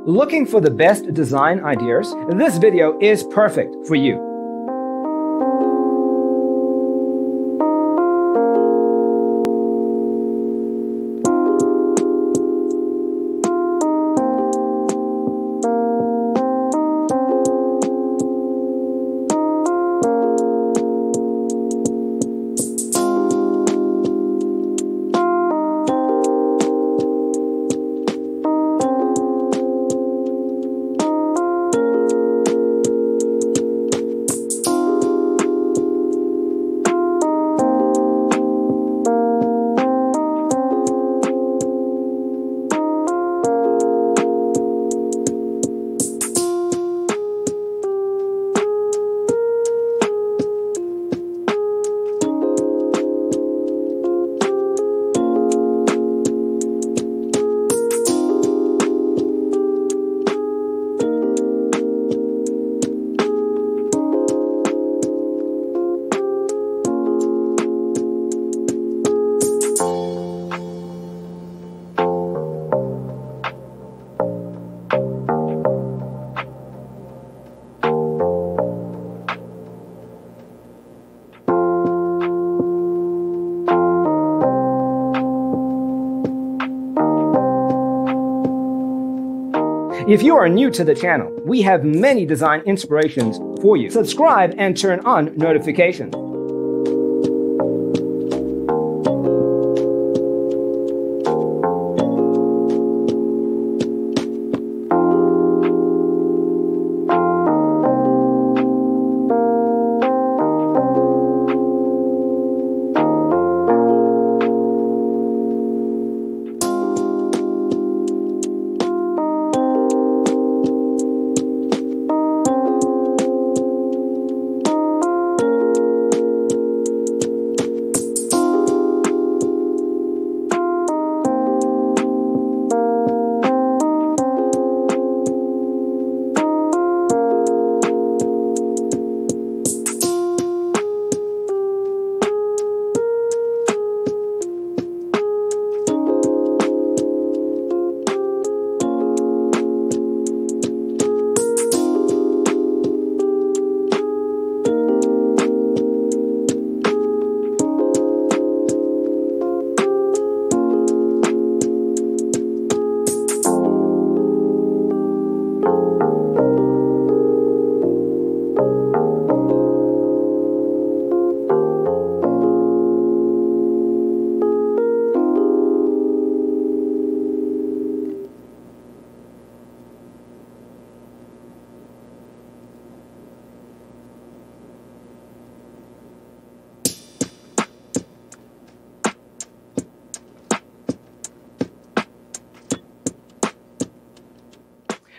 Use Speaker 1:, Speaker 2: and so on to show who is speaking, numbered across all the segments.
Speaker 1: Looking for the best design ideas? This video is perfect for you. If you are new to the channel, we have many design inspirations for you. Subscribe and turn on notifications.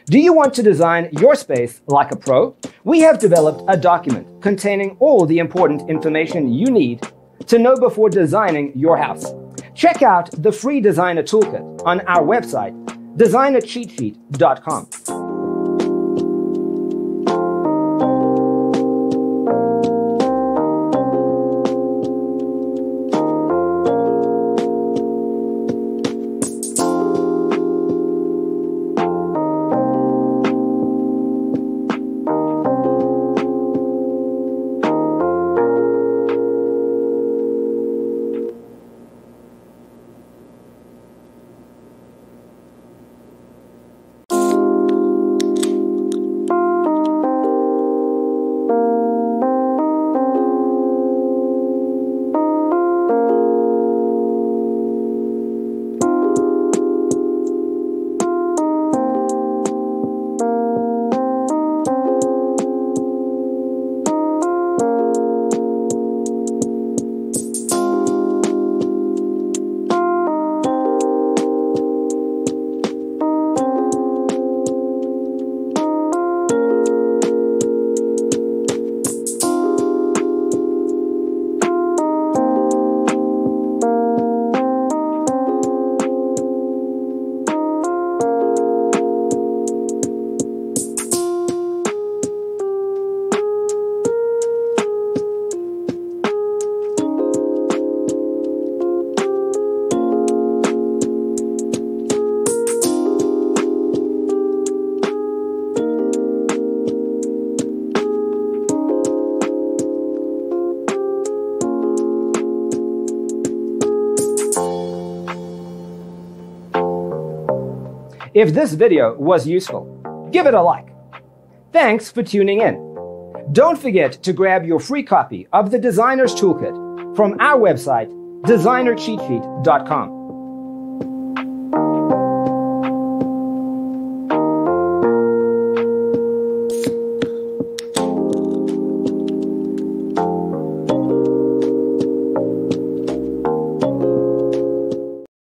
Speaker 1: Do you want to design your space like a pro? We have developed a document containing all the important information you need to know before designing your house. Check out the free designer toolkit on our website, designercheatsheet.com. If this video was useful, give it a like. Thanks for tuning in. Don't forget to grab your free copy of the Designer's Toolkit from our website, designercheatsheet.com.